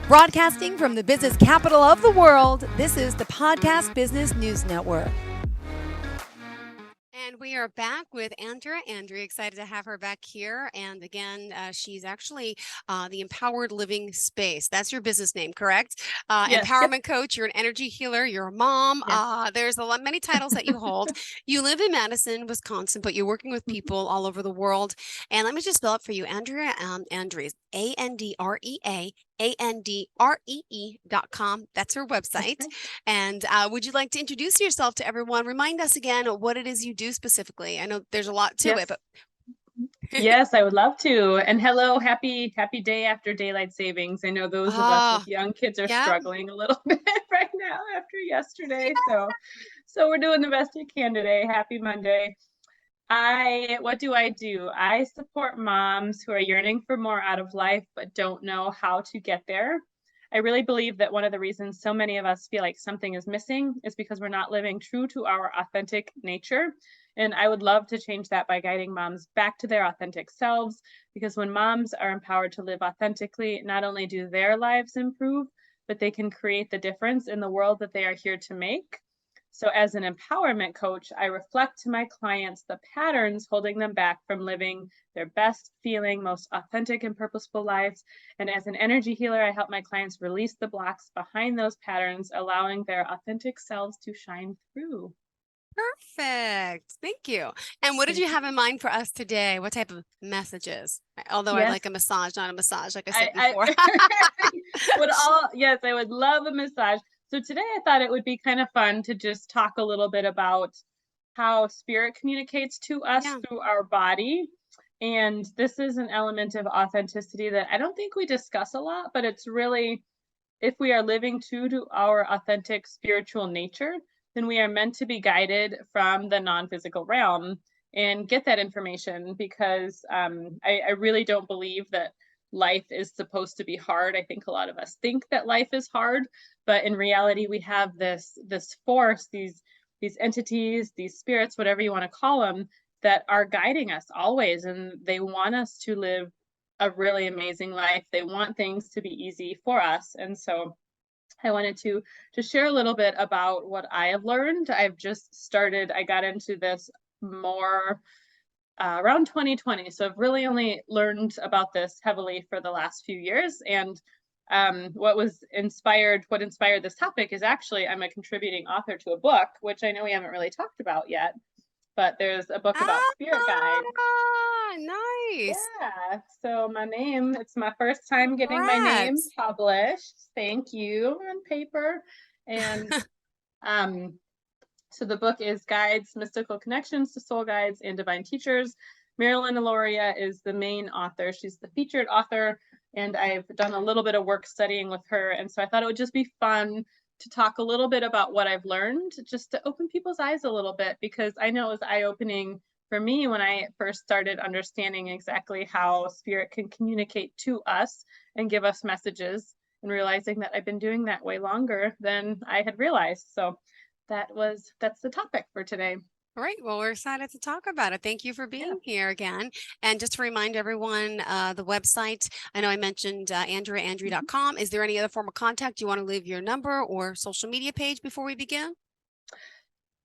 Broadcasting from the business capital of the world, this is the Podcast Business News Network. And we are back with Andrea. Excited to have her back here. And again, she's actually the Empowered Living Space. That's your business name, correct? Yes. Empowerment coach. You're an energy healer. You're a mom. Yes. There's many titles that you hold. You live in Madison, Wisconsin, but you're working with people all over the world. And let me just spell it for you, Andrea. Andree, Andrea. ANDREE.com. That's her website. And would you like to introduce yourself to everyone? Remind us again what it is you do specifically. I know there's a lot to it, but yes, I would love to. And hello, happy day after daylight savings. I know those of us with young kids are struggling a little bit right now after yesterday. So we're doing the best we can today. Happy Monday. What do? I support moms who are yearning for more out of life, but don't know how to get there. I really believe that one of the reasons so many of us feel like something is missing is because we're not living true to our authentic nature. And I would love to change that by guiding moms back to their authentic selves, because when moms are empowered to live authentically, not only do their lives improve, but they can create the difference in the world that they are here to make. So as an empowerment coach, I reflect to my clients the patterns holding them back from living their best feeling, most authentic and purposeful lives. And as an energy healer, I help my clients release the blocks behind those patterns, allowing their authentic selves to shine through. Perfect. Thank you. And what did you have in mind for us today? What type of messages? Although I'd like a massage, not a massage, like I said before. Yes, I would love a massage. So today I thought it would be kind of fun to just talk a little bit about how spirit communicates to us through our body. And this is an element of authenticity that I don't think we discuss a lot, but it's really, if we are living true to our authentic spiritual nature, then we are meant to be guided from the non-physical realm and get that information, because I really don't believe that life is supposed to be hard. I think a lot of us think that life is hard, but in reality, we have this force, these entities, these spirits, whatever you want to call them, that are guiding us always, and they want us to live a really amazing life. They want things to be easy for us. And so I wanted to share a little bit about what I have learned. I got into this more around 2020. So I've really only learned about this heavily for the last few years. And what inspired this topic is actually I'm a contributing author to a book, which I know we haven't really talked about yet, but there's a book about spirit guides. Nice. Yeah. So it's my first time getting my name published. Thank you, on paper. And so the book is Guides, Mystical Connections to Soul Guides and Divine Teachers. Marilyn Aloria is the main author. She's the featured author, and I've done a little bit of work studying with her. And so I thought it would just be fun to talk a little bit about what I've learned, just to open people's eyes a little bit, because I know it was eye-opening for me when I first started understanding exactly how spirit can communicate to us and give us messages, and realizing that I've been doing that way longer than I had realized. So that's the topic for today. All right. Well, we're excited to talk about it. Thank you for being here again. And just to remind everyone, the website, I know I mentioned Andrea.com. Is there any other form of contact? Do you want to leave your number or social media page before we begin?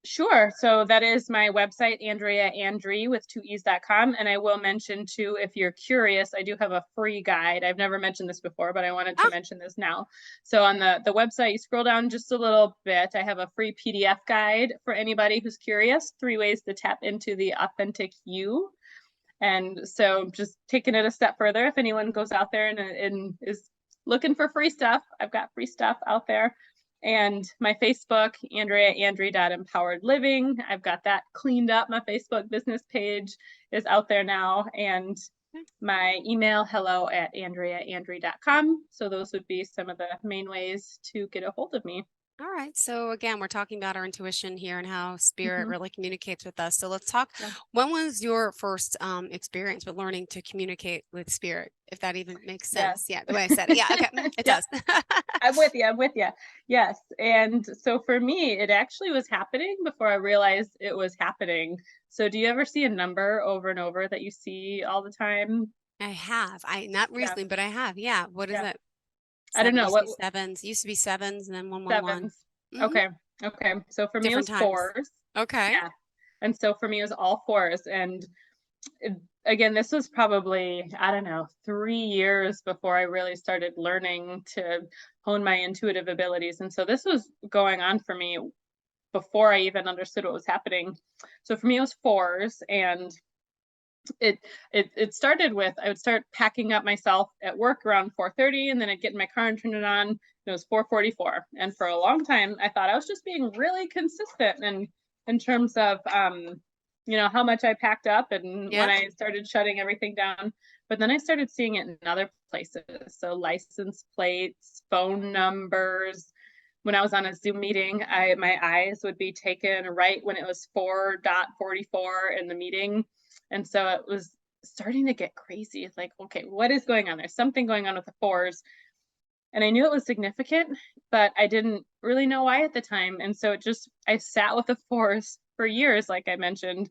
Sure. So that is my website, Andree with 2e's.com. And I will mention too, if you're curious, I do have a free guide. I've never mentioned this before, but I wanted to mention this now. So on the website, you scroll down just a little bit. I have a free PDF guide for anybody who's curious, 3 ways to tap into the authentic you. And so just taking it a step further, if anyone goes out there and is looking for free stuff, I've got free stuff out there. And my Facebook, Andrea.empoweredliving. I've got that cleaned up. My Facebook business page is out there now. And my email, hello@andreaandree.com. So those would be some of the main ways to get a hold of me. All right. So again, we're talking about our intuition here and how spirit really communicates with us. So let's talk. When was your first experience with learning to communicate with spirit? If that even makes sense. Yeah. The way I said it. Yeah. Okay. It does. I'm with you. Yes. And so for me, it actually was happening before I realized it was happening. So do you ever see a number over and over that you see all the time? I have. Not recently, but I have. Yeah. What is it? I don't know Used to what be sevens. Used to be sevens and then 111. sevens. Okay. Okay. So for me, it Different was times. fours. Okay. Yeah. And so for me, it was all fours. And again, this was probably, I don't know, 3 years before I really started learning to hone my intuitive abilities. And so this was going on for me before I even understood what was happening. So for me, it was fours. And it started with, I would start packing up myself at work around 4:30, and then I'd get in my car and turn it on. And it was 4:44. And for a long time, I thought I was just being really consistent and in terms of how much I packed up and when I started shutting everything down. But then I started seeing it in other places. So license plates, phone numbers. When I was on a Zoom meeting, my eyes would be taken right when it was 4:44 in the meeting. And so it was starting to get crazy. It's like, okay, what is going on? There's something going on with the fours. And I knew it was significant, but I didn't really know why at the time. And so I sat with the fours for years, like I mentioned.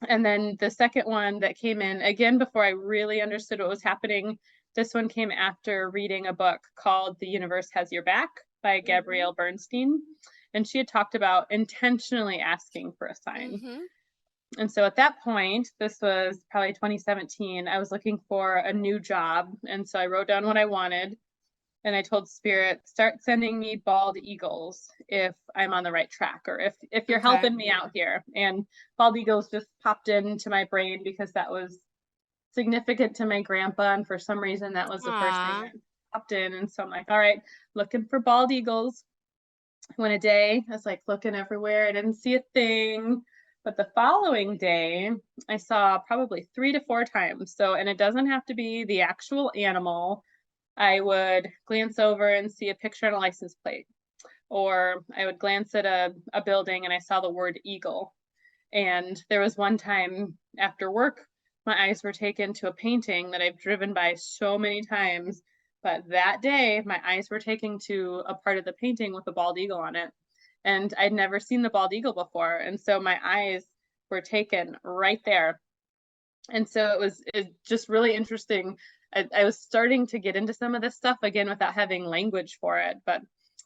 And then the second one that came in, again, before I really understood what was happening, this one came after reading a book called The Universe Has Your Back by Gabrielle Bernstein. And she had talked about intentionally asking for a sign. And so at that point, this was probably 2017, I was looking for a new job. And so I wrote down what I wanted. And I told Spirit, start sending me bald eagles if I'm on the right track, or if you're helping me out here. And bald eagles just popped into my brain because that was significant to my grandpa. And for some reason, that was the first thing that popped in. And so I'm like, all right, looking for bald eagles. When a day, I was like looking everywhere. I didn't see a thing. But the following day, I saw probably 3 to 4 times. So, and it doesn't have to be the actual animal. I would glance over and see a picture on a license plate, or I would glance at a building and I saw the word eagle. And there was one time after work, my eyes were taken to a painting that I've driven by so many times. But that day, my eyes were taken to a part of the painting with a bald eagle on it. And I'd never seen the bald eagle before. And so my eyes were taken right there. And so it was just really interesting. I was starting to get into some of this stuff again without having language for it, but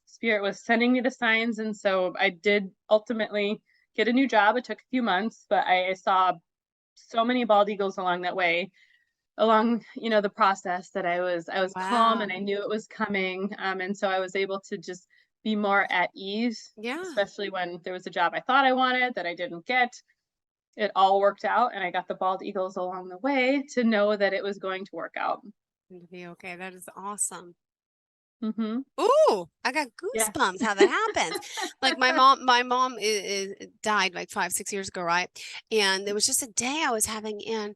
Spirit was sending me the signs. And so I did ultimately get a new job. It took a few months, but I saw so many bald eagles along that way, along the process, that I was calm and I knew it was coming. And so I was able to just be more at ease, especially when there was a job I thought I wanted that I didn't get. It all worked out, and I got the bald eagles along the way to know that it was going to work out. To be okay. That is awesome. Mm-hmm. Ooh, I got goosebumps how that happens. Like my mom is died like 5-6 years ago, right? And there was just a day I was having in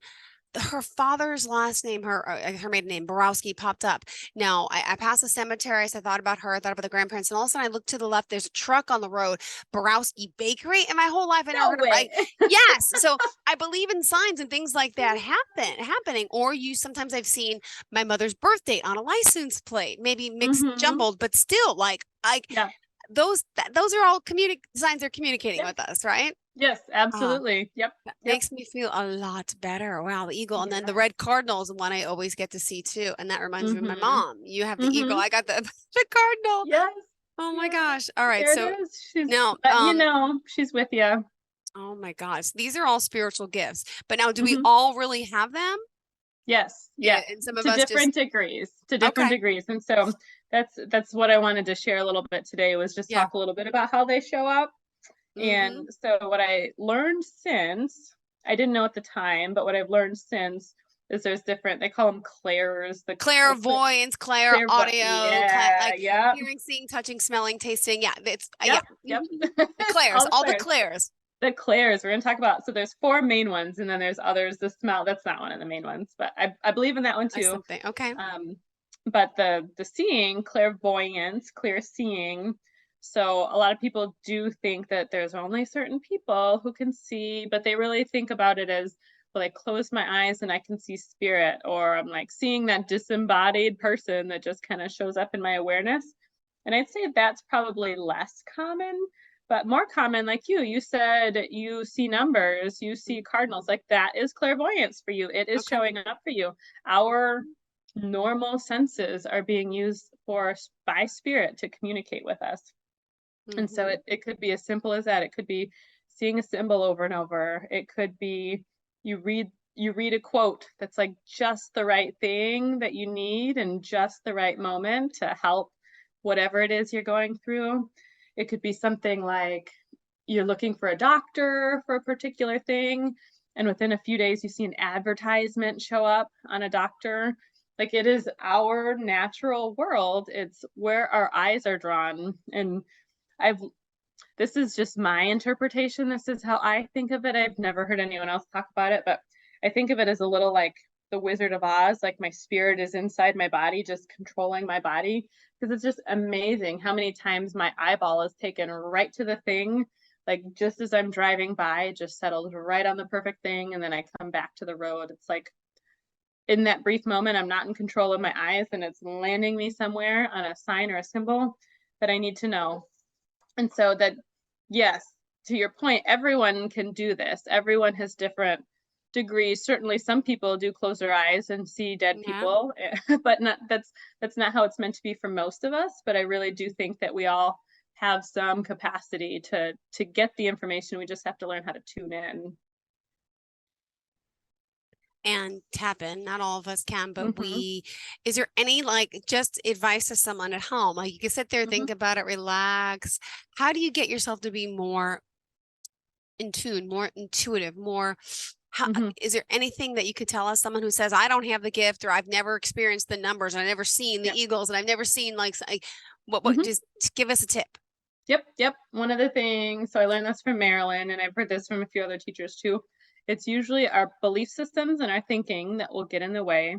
her father's last name, her maiden name, Borowski, popped up. Now, I passed the cemetery, so I thought about her, I thought about the grandparents, and all of a sudden I looked to the left, there's a truck on the road, Borowski Bakery, and my whole life I never heard of. Yes, so I believe in signs and things like that happening, or sometimes I've seen my mother's birth date on a license plate, maybe mixed, jumbled, but still, those are all signs they're communicating with us, right? Yes, absolutely. Yep. Makes me feel a lot better. Wow, the eagle. And then the red cardinal is the one I always get to see too. And that reminds me of my mom. You have the eagle. I got the cardinal. Yes. Oh my gosh. All right. There so it is. She's now, she's with you. Oh my gosh. These are all spiritual gifts. But now, do we all really have them? Yes. Yeah. And some of to us different degrees. To different degrees. And so that's what I wanted to share a little bit today, was just talk a little bit about how they show up. And so what I learned since, I didn't know at the time, but what I've learned since is there's different, they call them clairs. The clairvoyance, audio, hearing, seeing, touching, smelling, tasting. Yeah, it's the clairs, all the clairs. The clairs we're going to talk about. So there's 4 main ones, and then there's others. The smell, that's not one of the main ones, but I believe in that one too. Okay. But the seeing, clairvoyance, clear seeing. So a lot of people do think that there's only certain people who can see, but they really think about it as, well, I close my eyes and I can see spirit, or I'm like seeing that disembodied person that just kind of shows up in my awareness. And I'd say that's probably less common, but more common, like you said, you see numbers, you see cardinals, like that is clairvoyance for you. It is showing up for you. Our normal senses are being used by spirit to communicate with us. And so it could be as simple as that. It could be seeing a symbol over and over. It could be you read a quote that's like just the right thing that you need and just the right moment to help whatever it is you're going through. It could be something like you're looking for a doctor for a particular thing, and within a few days you see an advertisement show up on a doctor. Like, it is our natural world. It's where our eyes are drawn. And I've this is just my interpretation. This is how I think of it. I've never heard anyone else talk about it, but I think of it as a little like the Wizard of Oz, like my spirit is inside my body, just controlling my body. Because it's just amazing how many times my eyeball is taken right to the thing. Like, just as I'm driving by, it just settles right on the perfect thing. And then I come back to the road. It's like in that brief moment, I'm not in control of my eyes, and it's landing me somewhere on a sign or a symbol that I need to know. And so that, yes, to your point, everyone can do this. Everyone has different degrees. Certainly some people do close their eyes and see dead people, but that's not how it's meant to be for most of us. But I really do think that we all have some capacity to get the information. We just have to learn how to tune in. And tap in. Not all of us can, but is there any like just advice to someone at home? Like, you can sit there, think about it, relax. How do you get yourself to be more in tune, more intuitive, more, is there anything that you could tell us, someone who says, I don't have the gift, or I've never experienced the numbers, and I've never seen the eagles, and I've never seen like what just give us a tip. Yep. One of the things, so I learned this from Marilyn, and I've heard this from a few other teachers too. It's usually our belief systems and our thinking that will get in the way.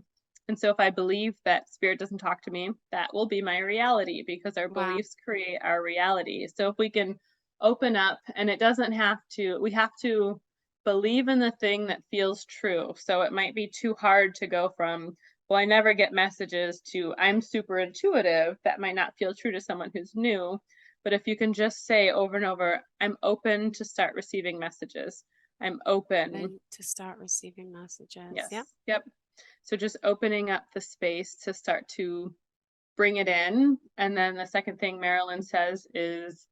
And so if I believe that spirit doesn't talk to me, that will be my reality, because our beliefs create our reality. So if we can open up, and it doesn't have to, we have to believe in the thing that feels true. So it might be too hard to go from, well, I never get messages, to I'm super intuitive. That might not feel true to someone who's new. But if you can just say over and over, I'm open to start receiving messages. I'm open to start receiving messages. Yes. Yep. So just opening up the space to start to bring it in. And then the second thing Marilyn says is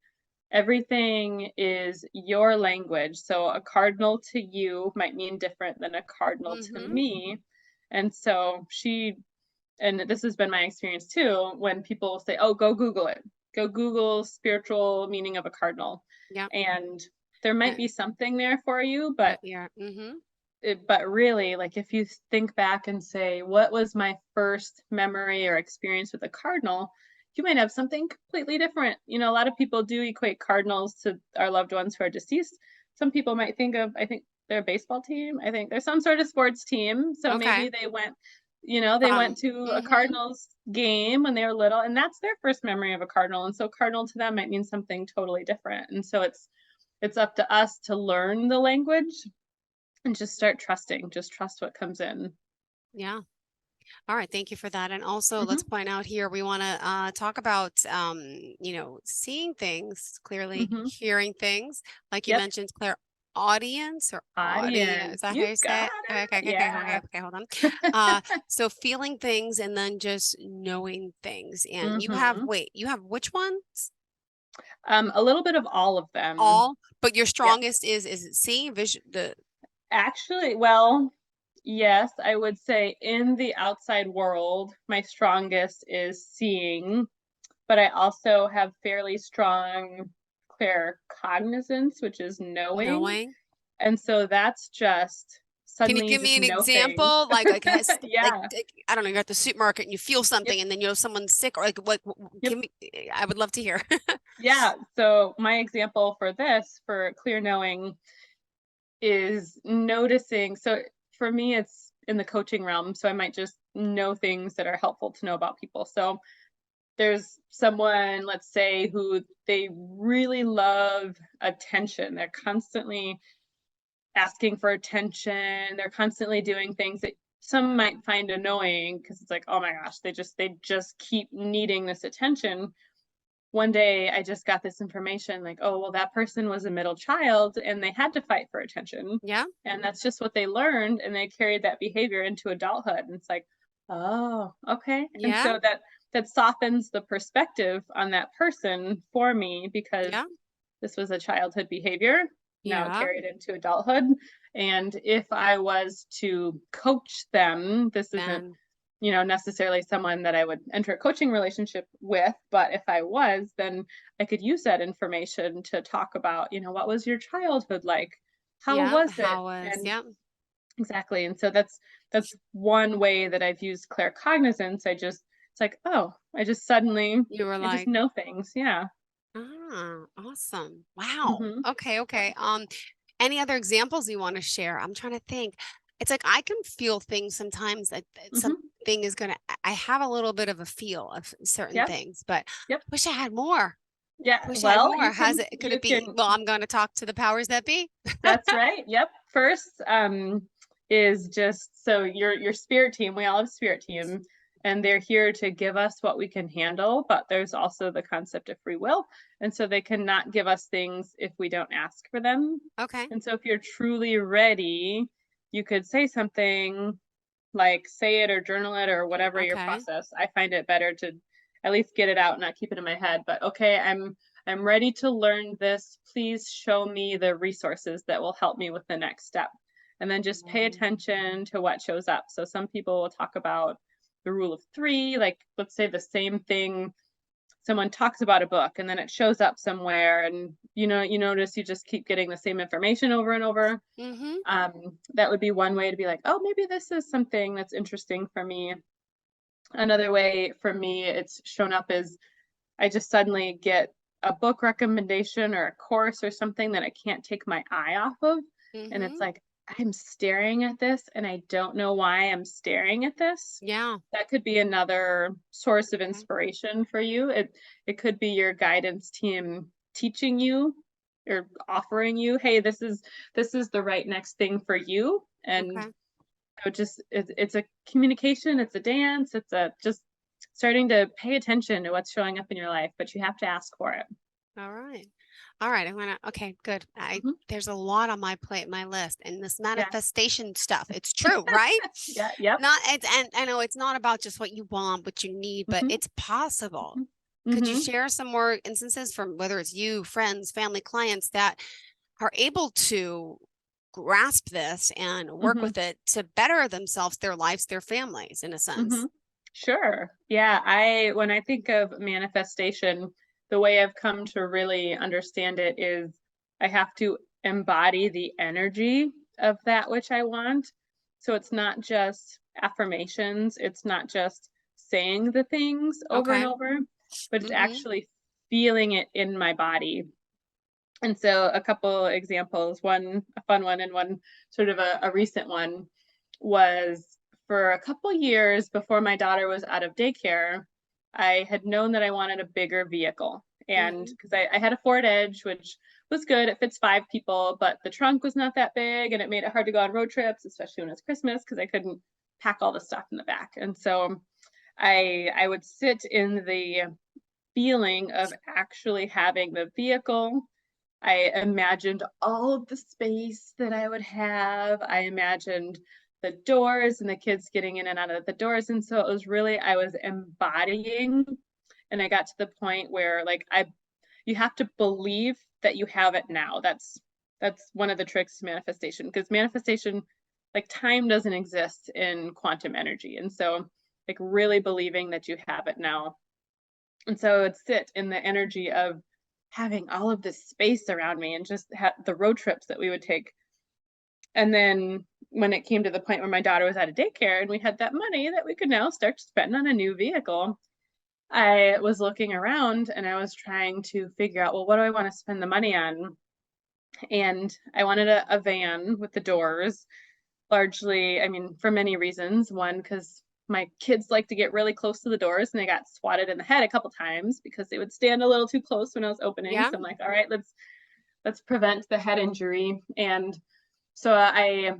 everything is your language. So a cardinal to you might mean different than a cardinal to me. And so and this has been my experience too, when people say, oh, go Google it. Go Google spiritual meaning of a cardinal. Yeah. And there might be something there for you, but but really, like, if you think back and say, what was my first memory or experience with a cardinal, you might have something completely different. You know, a lot of people do equate cardinals to our loved ones who are deceased. Some people might think of, I think they're a baseball team. I think there's some sort of sports team. So maybe they went, they went to a Cardinals game when they were little, and that's their first memory of a cardinal. And so cardinal to them might mean something totally different. And so it's up to us to learn the language and just start trusting. Just trust what comes in. Yeah. All right. Thank you for that. And also let's point out here, we want to talk about, seeing things clearly, hearing things, like you mentioned, audience or audience. Is that how you say it? Okay, hold on. So feeling things and then just knowing things. And you have which ones? A little bit of all of them. All, but your strongest is it seeing vision? Actually, well, yes, I would say in the outside world, my strongest is seeing, but I also have fairly strong claircognizance, which is knowing. And so that's just suddenly. Can you give me an example? Like, I don't know, you're at the supermarket and you feel something, and then someone's sick, or like what? Give me. I would love to hear. Yeah. So my example for clear knowing is noticing. So for me, it's in the coaching realm. So I might just know things that are helpful to know about people. So there's someone, let's say, who they really love attention. They're constantly asking for attention. They're constantly doing things that some might find annoying, because it's like, oh my gosh, they just keep needing this attention. One day I just got this information, like, oh, well, that person was a middle child and they had to fight for attention. Yeah. And that's just what they learned. And they carried that behavior into adulthood. And it's like, Oh, okay. And Yeah. so that softens the perspective on that person for me because Yeah. this was a childhood behavior now Yeah. carried into adulthood. And if I was to coach them, this isn't, Then, necessarily someone that I would enter a coaching relationship with, but if I was, then I could use that information to talk about, what was your childhood like? How yeah. was it? How was, And yeah. exactly. And so that's one way that I've used claircognizance. It's like, oh, You were I just like, know things. Yeah. ah, awesome. Wow. Hmm. Okay. Okay. Any other examples you want to share? I'm trying to think. It's like I can feel things sometimes that Hmm. something is gonna, I have a little bit of a feel of certain Yep. things, but Yep. wish I had more. Yeah. Wish I had Well, more. Could you it be, can, well, I'm going to talk to the powers that be. that's right. Yep. First, is just so your spirit team, we all have spirit team, and they're here to give us what we can handle, but there's also the concept of free will. And so they cannot give us things if we don't ask for them. Okay. And so if you're truly ready, you could say something like say it or journal it or whatever your Okay. process. I find it better to at least get it out, not keep it in my head. But okay, I'm ready to learn this. Please show me the resources that will help me with the next step. And then just pay attention to what shows up. So some people will talk about the rule of three, like let's say the same thing someone talks about a book and then it shows up somewhere and you notice you just keep getting the same information over and over. Mm-hmm. That would be one way to be like, oh, maybe this is something that's interesting for me. Another way for me it's shown up is I just suddenly get a book recommendation or a course or something that I can't take my eye off of. And it's Mm-hmm. like, I'm staring at this and I don't know why I'm staring at this. Yeah. That could be another source of Okay. inspiration for you. It could be your guidance team teaching you or offering you, hey, this is the right next thing for you. And Okay. so it's a communication, it's a dance, it's a just starting to pay attention to what's showing up in your life, but you have to ask for it. All right. All right. Okay, good. Mhm. There's a lot on my plate, my list, and this Yeah. manifestation stuff. It's true, right? Yeah. Yep. Not, and I know it's not about just what you want, what you need, but Hmm. it's possible. Could you Hmm. share some more instances from whether it's you, friends, family, clients that are able to grasp this and work Hmm. with it to better themselves, their lives, their families, in a Hmm. sense? Sure. Yeah. When I think of manifestation, the way I've come to really understand it is I have to embody the energy of that which I want. So it's not just affirmations, it's not just saying the things over and Okay. over, but it's Mm-hmm. actually feeling it in my body. And so a couple examples, one a fun one and one sort of a recent one was for a couple years before my daughter was out of daycare, I had known that I wanted a bigger vehicle. And Mm-hmm. because I had a Ford Edge, which was good, it fits 5 people, but the trunk was not that big and it made it hard to go on road trips, especially when it's Christmas, because I couldn't pack all the stuff in the back. And so I would sit in the feeling of actually having the vehicle. I imagined all of the space that I would have. I imagined the doors and the kids getting in and out of the doors. And so it was really, I was embodying. And I got to the point where you have to believe that you have it now. That's one of the tricks to manifestation, because manifestation, like time doesn't exist in quantum energy. And so like really believing that you have it now. And so it sit in the energy of having all of this space around me and just the road trips that we would take. And then when it came to the point where my daughter was out of daycare and we had that money that we could now start to spend on a new vehicle, I was looking around and I was trying to figure out, well, what do I want to spend the money on? And I wanted a van with the doors, largely, I mean, for many reasons. One, because my kids like to get really close to the doors and they got swatted in the head a couple times because they would stand a little too close when I was opening. Yeah. So I'm like, all right, let's prevent the head injury. And so I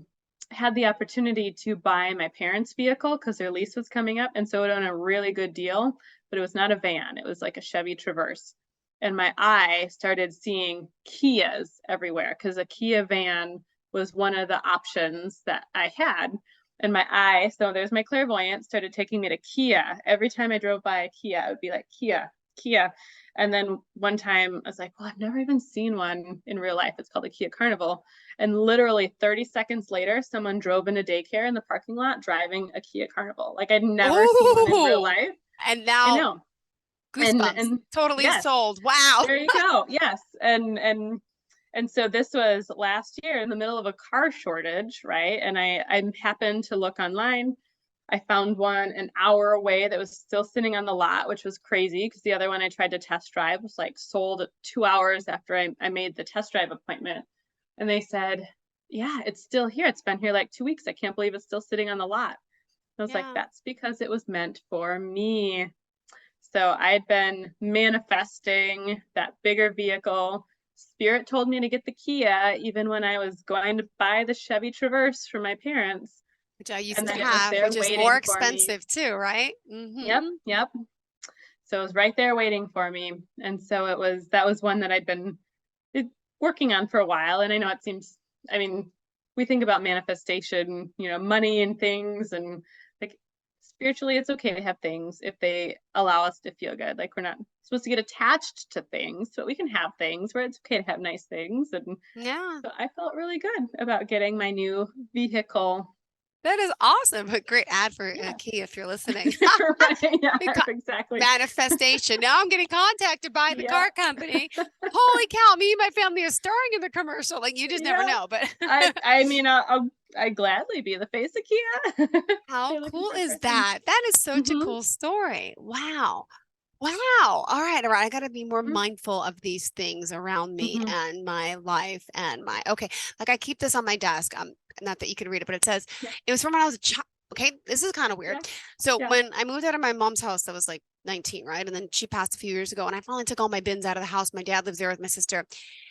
had the opportunity to buy my parents' vehicle because their lease was coming up. And so it was on a really good deal, but it was not a van. It was like a Chevy Traverse. And my eye started seeing Kias everywhere because a Kia van was one of the options that I had. And my eye, so there's my clairvoyant, started taking me to Kia. Every time I drove by a Kia, it would be like, Kia, Kia. And then one time I was like, well, I've never even seen one in real life. It's called a Kia Carnival. And literally 30 seconds later, someone drove in a daycare in the parking lot driving a Kia Carnival. Like I'd never seen one in real Ooh. life. And I now know. goosebumps. And Totally yes, sold. Wow. there you go. Yes. And so this was last year in the middle of a car shortage, right? And I happened to look online. I found one an hour away that was still sitting on the lot, which was crazy because the other one I tried to test drive was like sold 2 hours after I made the test drive appointment. And they said, yeah, it's still here. It's been here like 2 weeks. I can't believe it's still sitting on the lot. I was like, Yeah. that's because it was meant for me. So I'd been manifesting that bigger vehicle. Spirit told me to get the Kia, even when I was going to buy the Chevy Traverse for my parents. Which I used And to then it was have, there which is more waiting for me. expensive too, right? Yep, yep. So it was right there waiting for me. And so that was one that I'd been working on for a while. And I know it seems, I mean, we think about manifestation, money and things, and like spiritually, it's okay to have things if they allow us to feel good. Like we're not supposed to get attached to things, but we can have things where it's okay to have nice things. And Yeah. so I felt really good about getting my new vehicle. That is awesome. A great ad for Yeah. Key if you're listening. Right, yeah, exactly. Manifestation. Now I'm getting contacted by the Yeah. car company. Holy cow, me and my family are starring in the commercial. Like you just never Yeah. know. But I mean, I'd gladly be the face of Kia. how They're looking cool for a is person. that? That is such a Mhm, cool story. Wow. Wow. All right. All right. I got to be more mhm, mindful of these things around me mhm. and my life and okay. Like I keep this on my desk. Not that you can read it, but it says Yeah, it was from when I was a child. Okay. This is kind of weird. yeah, So yeah. when I moved out of my mom's house, I was like 19, right? And then she passed a few years ago and I finally took all my bins out of the house. My dad lives there with my sister.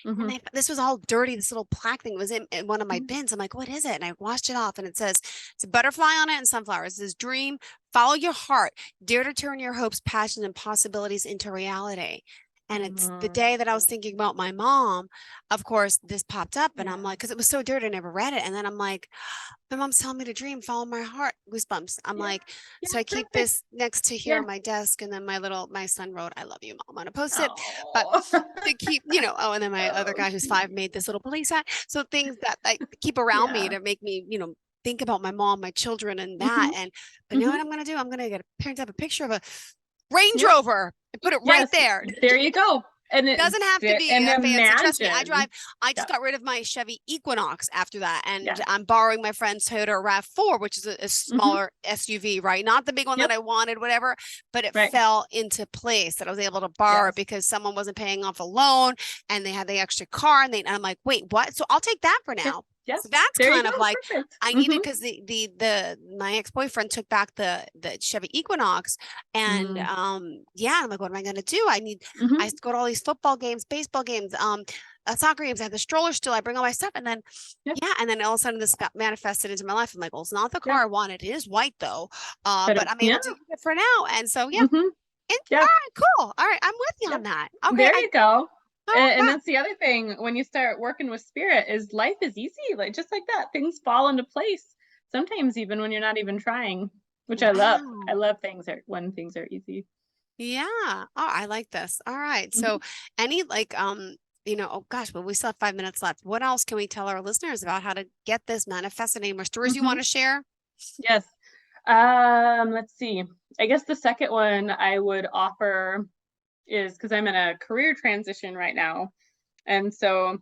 And Mhm, this was all dirty. This little plaque thing was in one of my mhm. bins. I'm like, what is it? And I washed it off and it says, it's a butterfly on it and sunflowers. It says, dream, follow your heart, dare to turn your hopes, passions, and possibilities into reality. And it's the day that I was thinking about my mom, of course, this popped up and I'm Yeah, like, because it was so dirty, I never read it. And then I'm like, my mom's telling me to dream, follow my heart, goosebumps. I'm yeah, like, yeah, so I keep perfect. this next to here Yeah. on my desk. And then my son wrote, I love you, mom, on a post it. But Oh. to keep, oh, and then my other Oh, guy who's 5 sweet. made this little police hat. So things that I keep around me Yeah. to make me, think about my mom, my children, and that. Mhm, But you know mhm. what I'm gonna do? I'm gonna get a print up a picture of a Range Yep. Rover and put it right Yes. there. There you go. And Doesn't have to be and fancy. Trust me, imagine. I just Yep. got rid of my Chevy Equinox after that. And Yeah. I'm borrowing my friend's Toyota RAV4, which is a Mhm. smaller SUV, right? Not the big one that Yep. I wanted, whatever, but it Right. fell into place that I was able to borrow Yes. it because someone wasn't paying off a loan and they had the extra car. And I'm like, wait, what? So I'll take that for Yeah. now. Yep. So that's There you kind go. of like Perfect. I needed Mhm. because my ex-boyfriend took back the Chevy Equinox and Mm. yeah, I'm like, what am I gonna do? I Mhm. go to all these football games, baseball games, soccer games. I have the stroller still. I bring all my stuff, and then Yep. yeah, and then all of a sudden this got manifested into my life. I'm like, well, it's not the Yeah. car I wanted. It is white though, but I'm Yeah. able to use it for now. And so yeah, Mhm. all Yeah. right, cool. All right, I'm with you Yeah. on that. Okay, There you go. oh And yeah, that's the other thing when you start working with spirit is life is easy. Like just like that, things fall into place. Sometimes even when you're not even trying, which I love. I wow. love when things are easy. Yeah. Oh, I like this. All right. So Mhm, any oh gosh, but we still have 5 minutes left. What else can we tell our listeners about how to get this manifested? Any more stories you mhm. want to share? Yes. Let's see. I guess the second one I would offer is because I'm in a career transition right now. And so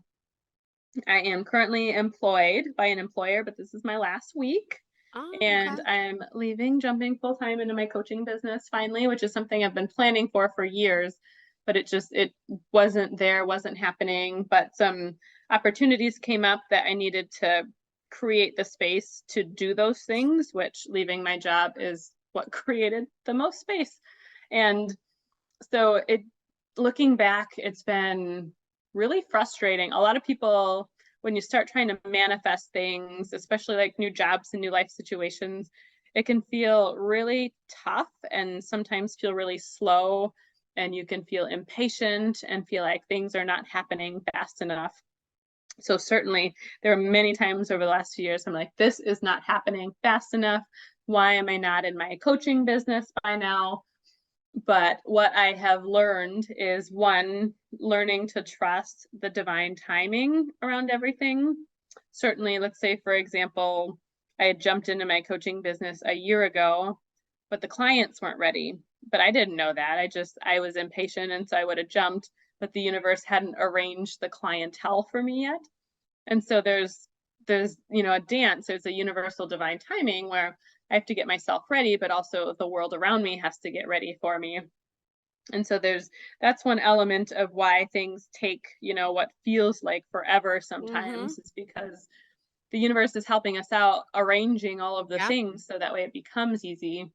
I am currently employed by an employer, but this is my last week. Oh, And okay. I'm jumping full time into my coaching business finally, which is something I've been planning for years, but it wasn't happening. But some opportunities came up that I needed to create the space to do those things, which leaving my job is what created the most space. And so looking back, it's been really frustrating. A lot of people, when you start trying to manifest things, especially like new jobs and new life situations, it can feel really tough and sometimes feel really slow. And you can feel impatient and feel like things are not happening fast enough. So certainly there are many times over the last few years I'm like, this is not happening fast enough. Why am I not in my coaching business by now? But what I have learned is, one, learning to trust the divine timing around everything. Certainly, let's say, for example, I had jumped into my coaching business a year ago, but the clients weren't ready. But I didn't know that. I was impatient, and so I would have jumped, but the universe hadn't arranged the clientele for me yet. And so there's a dance, there's a universal divine timing where I have to get myself ready, but also the world around me has to get ready for me. And so that's one element of why things take, what feels like forever sometimes, is because the universe is helping us out, arranging all of the things so that way it becomes easy.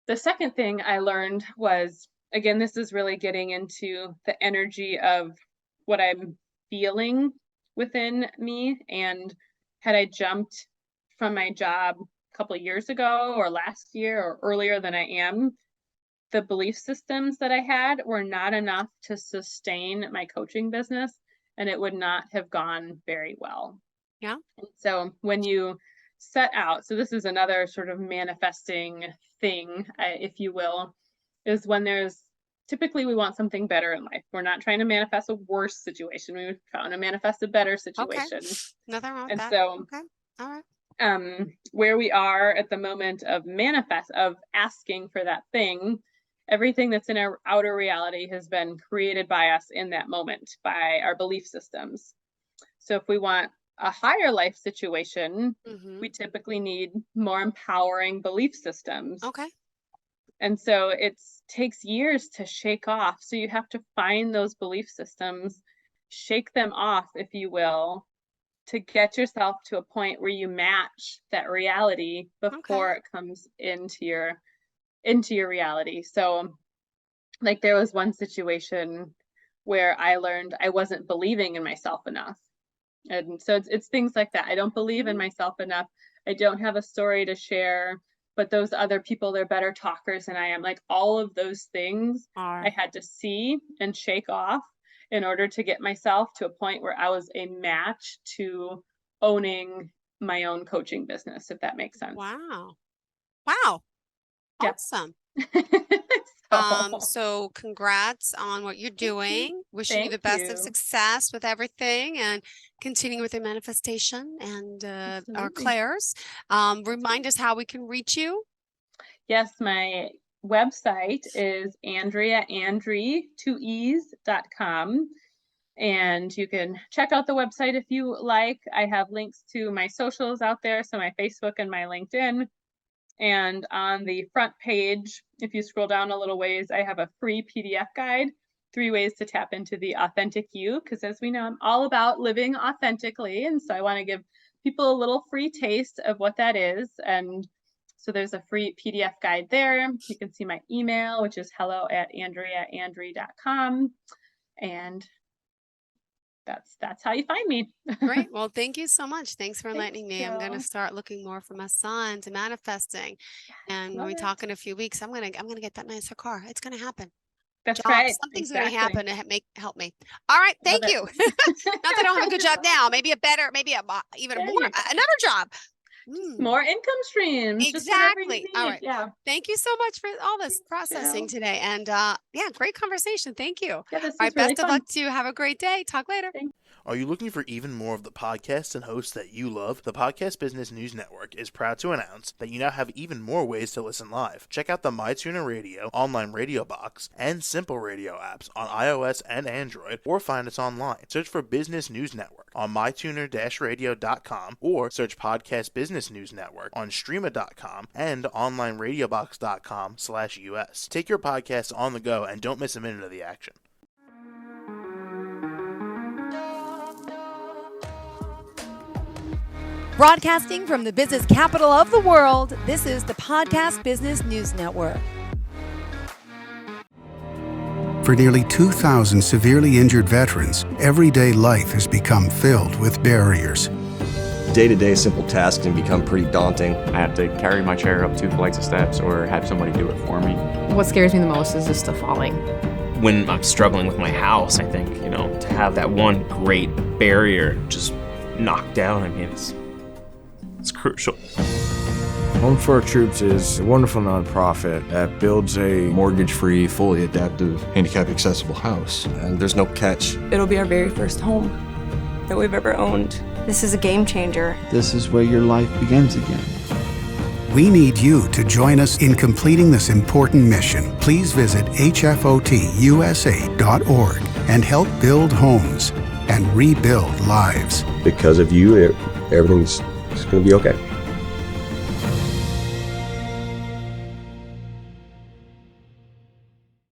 The second thing I learned was, again, this is really getting into the energy of what I'm feeling within me. And had I jumped from my job a couple of years ago or last year or earlier than I am, the belief systems that I had were not enough to sustain my coaching business, and it would not have gone very well. Yeah. And so when you set out, so this is another sort of manifesting thing, if you will, is when typically we want something better in life. We're not trying to manifest a worse situation. We would try to manifest a better situation. Okay. Nothing wrong with and that. So, okay. All right. Where we are at the moment of asking for that thing, everything that's in our outer reality has been created by us in that moment, by our belief systems. So if we want a higher life situation, we typically need more empowering belief systems. Okay. And so it takes years to shake off. So you have to find those belief systems, shake them off, if you will, to get yourself to a point where you match that reality before it comes into your reality. So like there was one situation where I learned I wasn't believing in myself enough. And so it's things like that. I don't believe in myself enough. I don't have a story to share, but those other people, they're better talkers than I am. Like all of those things I had to see and shake off in order to get myself to a point where I was a match to owning my own coaching business, if that makes sense. Wow. Yeah. Awesome. So congrats on what you're doing. Wishing you the best of success with everything and continue with your manifestation and our Claire's. Remind us how we can reach you. Yes, my website is andreaandree.com. And you can check out the website if you like. I have links to my socials out there, so my Facebook and my LinkedIn. And on the front page, if you scroll down a little ways, I have a free PDF guide, 3 ways to tap into the authentic you, because as we know, I'm all about living authentically. And so I want to give people a little free taste of what that is. And so there's a free PDF guide there. You can see my email, which is hello@andreaandree.com. And that's how you find me. Great. Well, thank you so much. Thanks for enlightening me. I'm going to start looking more for my son to manifesting. And when we talk in a few weeks, I'm going to get that nicer car. It's going to happen. That's right. Something's going to happen to help me. All right. Thank you. Not that I don't have a good job now. Maybe even more, another job. More income streams. Exactly. All right. Yeah. Thank you so much for all this processing today. And great conversation. Thank you. Yeah, all right. Best of luck to you. Have a great day. Talk later. Are you looking for even more of the podcasts and hosts that you love? The Podcast Business News Network is proud to announce that you now have even more ways to listen live. Check out the MyTuner Radio, online radio box, and Simple Radio apps on iOS and Android, or find us online. Search for Business News Network on mytuner-radio.com, or search Podcast Business News Network on streama.com and onlineradiobox.com/US. Take your podcast on the go and don't miss a minute of the action. Broadcasting from the business capital of the world, this is the Podcast Business News Network. For nearly 2,000 severely injured veterans, everyday life has become filled with barriers. Day-to-day simple tasks can become pretty daunting. I have to carry my chair up 2 flights of steps or have somebody do it for me. What scares me the most is just the falling. when I'm struggling with my house, I think, to have that one great barrier just knocked down, I mean, it's crucial. Home for Our Troops is a wonderful nonprofit that builds a Mortgage-free, fully adaptive, handicap-accessible house. And there's no catch. It'll be our very first home that we've ever owned. This is a game changer. This is where your life begins again. We need you to join us in completing this important mission. Please visit hfotusa.org and help build homes and rebuild lives. Because of you, everything's going to be okay.